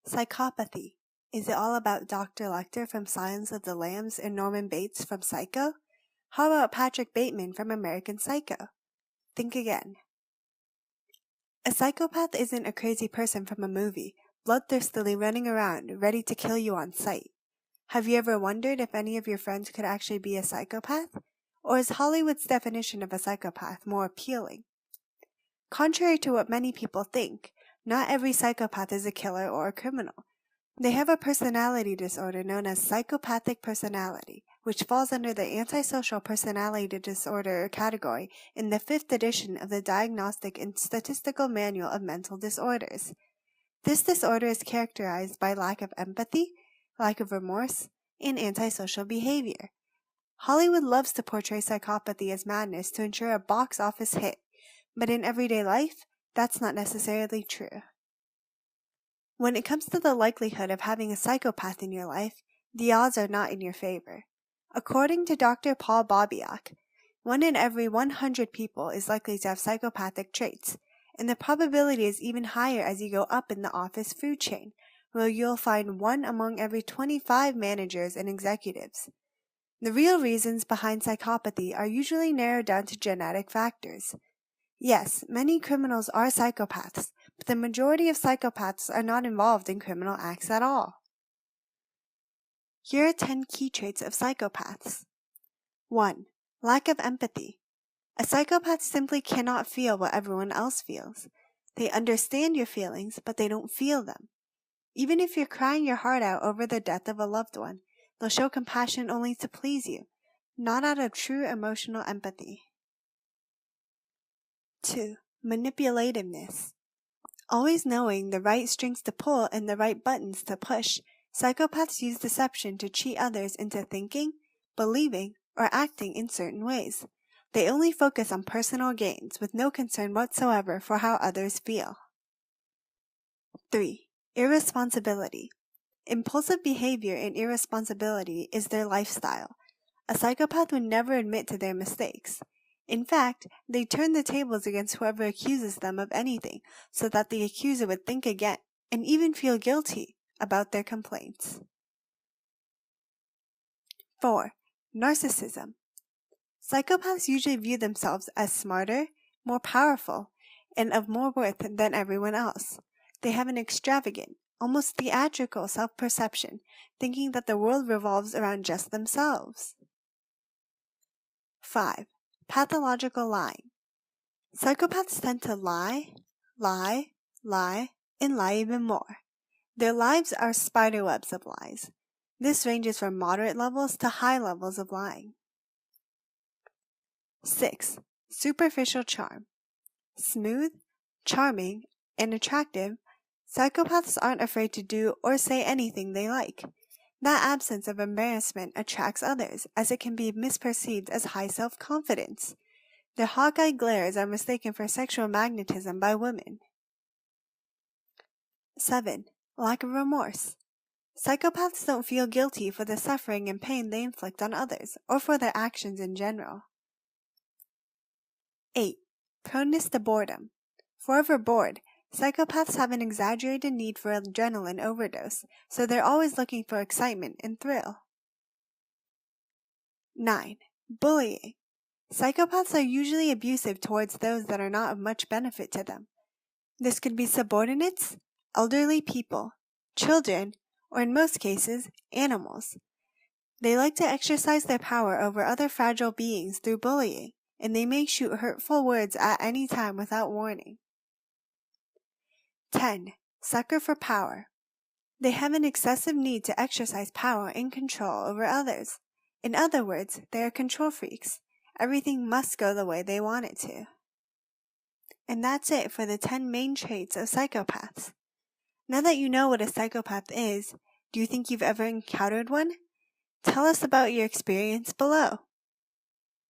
Psychopathy. Is it all about Dr. Lecter from Silence of the Lambs and Norman Bates from Psycho? How about Patrick Bateman from American Psycho? Think again. A psychopath isn't a crazy person from a movie, bloodthirstily running around, ready to kill you on sight. Have you ever wondered if any of your friends could actually be a psychopath? Or is Hollywood's definition of a psychopath more appealing? Contrary to what many people think, not every psychopath is a killer or a criminal. They have a personality disorder known as psychopathic personality, which falls under the antisocial personality disorder category in the 5th edition of the Diagnostic and Statistical Manual of Mental Disorders. This disorder is characterized by lack of empathy, lack of remorse, and antisocial behavior. Hollywood loves to portray psychopathy as madness to ensure a box office hit, but in everyday life, that's not necessarily true. When it comes to the likelihood of having a psychopath in your life, the odds are not in your favor. According to Dr. Paul Bobiak, 1 in every 100 people is likely to have psychopathic traits, and the probability is even higher as you go up in the office food chain, where you'll find 1 among every 25 managers and executives. The real reasons behind psychopathy are usually narrowed down to genetic factors. Yes, many criminals are psychopaths, but the majority of psychopaths are not involved in criminal acts at all. Here are 10 key traits of psychopaths. 1. Lack of empathy. A psychopath simply cannot feel what everyone else feels. They understand your feelings, but they don't feel them. Even if you're crying your heart out over the death of a loved one, they'll show compassion only to please you, not out of true emotional empathy. 2. Manipulativeness. Always knowing the right strings to pull and the right buttons to push, psychopaths use deception to cheat others into thinking, believing, or acting in certain ways. They only focus on personal gains with no concern whatsoever for how others feel. 3. Irresponsibility. Impulsive behavior and irresponsibility is their lifestyle. A psychopath would never admit to their mistakes. In fact, they turn the tables against whoever accuses them of anything so that the accuser would think again and even feel guilty about their complaints. 4. Narcissism. Psychopaths usually view themselves as smarter, more powerful, and of more worth than everyone else. They have an extravagant, almost theatrical self-perception, thinking that the world revolves around just themselves. 5. Pathological lying. Psychopaths tend to lie, and lie even more. Their lives are spider webs of lies. This ranges from moderate levels to high levels of lying. 6. Superficial charm. Smooth, charming, and attractive, psychopaths aren't afraid to do or say anything they like. That absence of embarrassment attracts others, as it can be misperceived as high self-confidence. Their hawk-eyed glares are mistaken for sexual magnetism by women. 7. Lack of remorse. Psychopaths don't feel guilty for the suffering and pain they inflict on others, or for their actions in general. 8. Proneness to boredom. Forever bored, psychopaths have an exaggerated need for adrenaline overdose, so they're always looking for excitement and thrill. 9. Bullying. Psychopaths are usually abusive towards those that are not of much benefit to them. This could be subordinates, elderly people, children, or in most cases, animals. They like to exercise their power over other fragile beings through bullying, and they may shoot hurtful words at any time without warning. 10. Sucker for power. They have an excessive need to exercise power and control over others. In other words, they are control freaks. Everything must go the way they want it to. And that's it for the 10 main traits of psychopaths. Now that you know what a psychopath is, do you think you've ever encountered one? Tell us about your experience below.